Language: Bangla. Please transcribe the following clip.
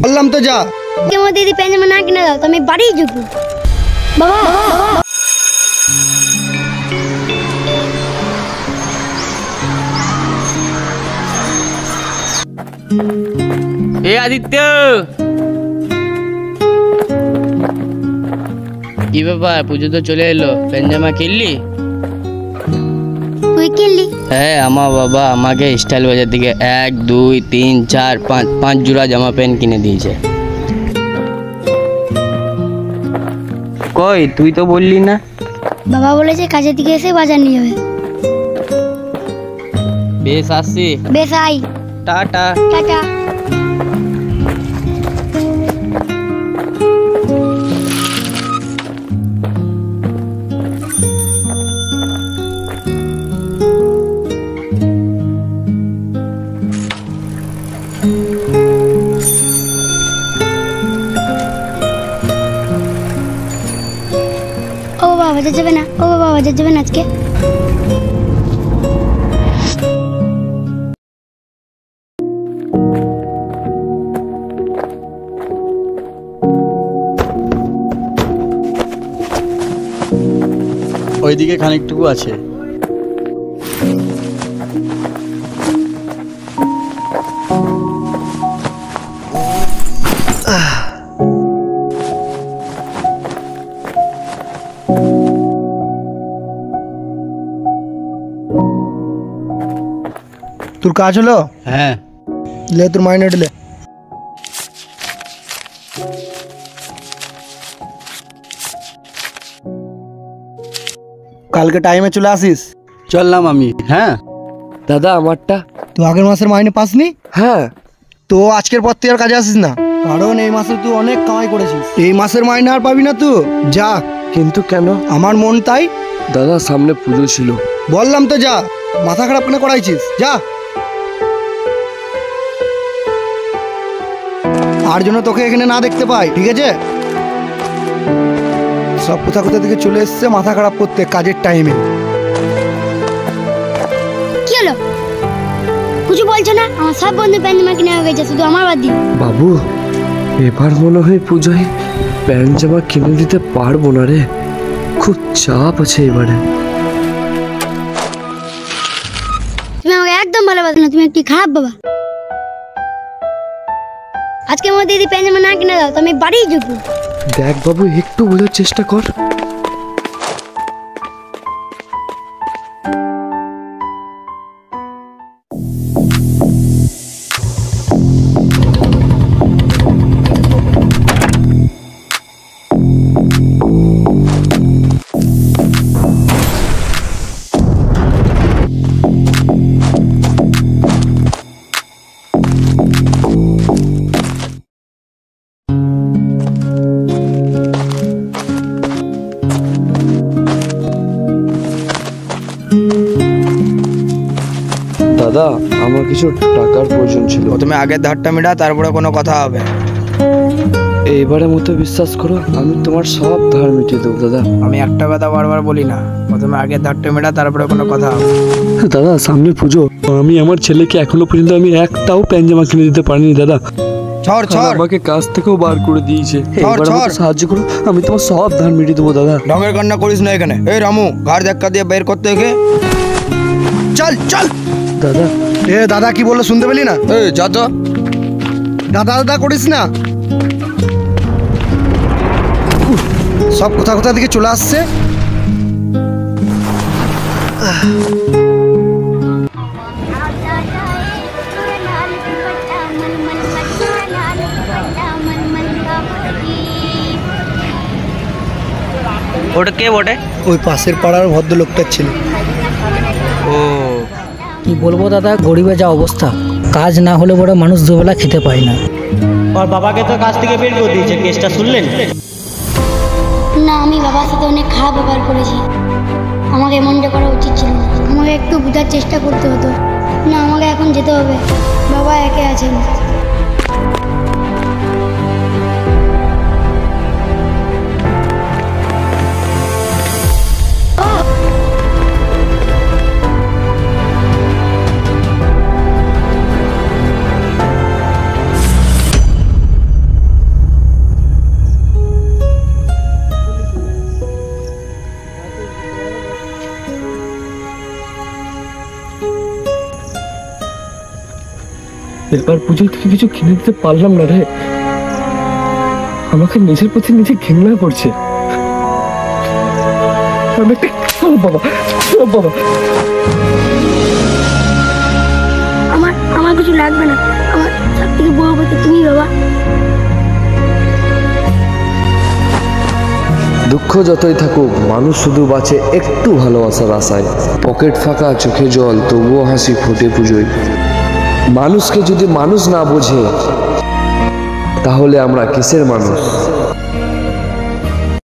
বললাম তো যা। কেমন দিদি প্যান্ট না কিনে দাও তো আমি বাড়ি যাবো। বাবা এ আদিত্য, কি ব্যাপার? পুজো তো চলে এলো, প্যান্ট জামা কিনলি? তুই কিনলি? হ্যাঁ, আমার বাবা আমাকে স্টাইল বাজার থেকে 1 2 3 4 5 জোড়া জামা প্যান্ট কিনে দিয়েছে। কই তুই তো বললি না? বাবা বলেছে কাজের দিকে এসে বাজার নিয়ে যাবে। বেশ, আসছি। বেশ আই। টাটা। টাটা। ও বাবা বাজার যাবে না? ও বাবা বাজার যাবে না আজকে? ওইদিকে খানিকটুকু আছে। তোর কাজ হলো? হ্যাঁ। লে তোর মাইনে লে। কালকে টাইমে চলে আসিস। চললাম আমি। হ্যাঁ দাদা, আমারটা? তুই আগের মাসের মাইনে পাসনি? হ্যাঁ। তো আজকের পর তুই আর কাজে আসিস না, কারণ এই মাসে তুই অনেক কামাই করেছিস। এই মাসের মাইনে আর পাবি না তুই, যা। কিন্তু কেন? আমার মন তাই। দাদা সামনে পুজো ছিল। বললাম তো যা, মাথা খারাপ কেন করাইছিস, যা। আর জন্য তোকে এখানে না দেখতে পাই, ঠিক আছে? সব কোথা থেকে চলে এসছে মাথা খারাপ করতে কাজের টাইমে। কি হলো? কিছু বলছো না? আমার সব বন্ধু প্যান্ট জামা কিনে হয়ে গেছে, শুধু আমার বাদ দিয়ে। বাবু, এবার মনে হয় পুজোয় প্যান্ট জামা কিনে দিতে পারবো না রে, খুব চাপ আছে এবারে। তুমি আমাকে একদম ভালোবাসো না, তুমি একটি খারাপ বাবা। আজকের মধ্যে দিদি প্যান্ট জামা না কিনে দাও তো আমি বাড়ি যাবো। দেখ বাবু, একটু বোঝার চেষ্টা কর। দাদা, আমার কিছু টাকার প্রয়োজন ছিল। প্রথমে আগের ধারটা মেটা, তারপরে কোনো কথা হবে। এইবারের মতো বিশ্বাস করো, আমি তোমার সব ধার মিটিয়ে দেবো দাদা। আমি একটা কথা বারবার বলি না, প্রথমে আগের ধারটা মেটা, তারপরে কোনো কথা হবে। দাদা সামনে পুজো, আমি আমার ছেলেকে এখনো পর্যন্ত আমি একটাও প্যান্ট জামা কিনে দিতে পারিনি দাদা। ছড় ছড়, আমাকে কাজ থেকেও বার করে দিয়েছে। এবার আমাকে সাহায্য করো, আমি তোমার সব ধার মিটিয়ে দেবো দাদা। ঢঙের কান্না করিস না এখানে। এই রামু, ঘাড় ধাক্কা দিয়ে বের করতে একে। চল চল। দাদা, এ দাদা কি বললো শুনতে পেলি না? এই যা তো, দাদা দাদা করিস না। সব কোথা থেকে চলে আসছে। ওটা কে বটে? ওই পাশের পাড়ার ভদ্রলোকটার ছেলে। ও, কি বলবো দাদা, গরিবের যা অবস্থা, কাজ না হলে বড় মানুষ দুবেলা খেতে পায় না। और বাবাকে তো কাজ থেকে বের করে দিয়েছে, কেসটা শুনলেন? না, আমি বাবার সাথে অনেক খারাপ ব্যবহার করেছি। আমাকে এমনটা করা উচিত ছিল না। আমাকে একটু বোঝার চেষ্টা করতে হতো। না, আমাকে এখন যেতে হবে। বাবা একে আছেন। এবার পুজো থেকে কিছু কিনে দিতে পারলাম না রে। আমাকে নিজের প্রতি নিজে ঘৃণা করছে। আমি একটা বাবা বাবা আমার কিছু লাগবে না, আমার সব থেকে বড় কথা তুমি বাবা। দুঃখ যতই থাকুক মানুষ শুধু বাঁচে একটু ভালোবাসার আশায়। পকেট ফাঁকা চোখে জল তবুও হাসি ফোটে পুজোয়। মানুষকে যদি মানুষ না বোঝে তাহলে আমরা কিসের মানুষ?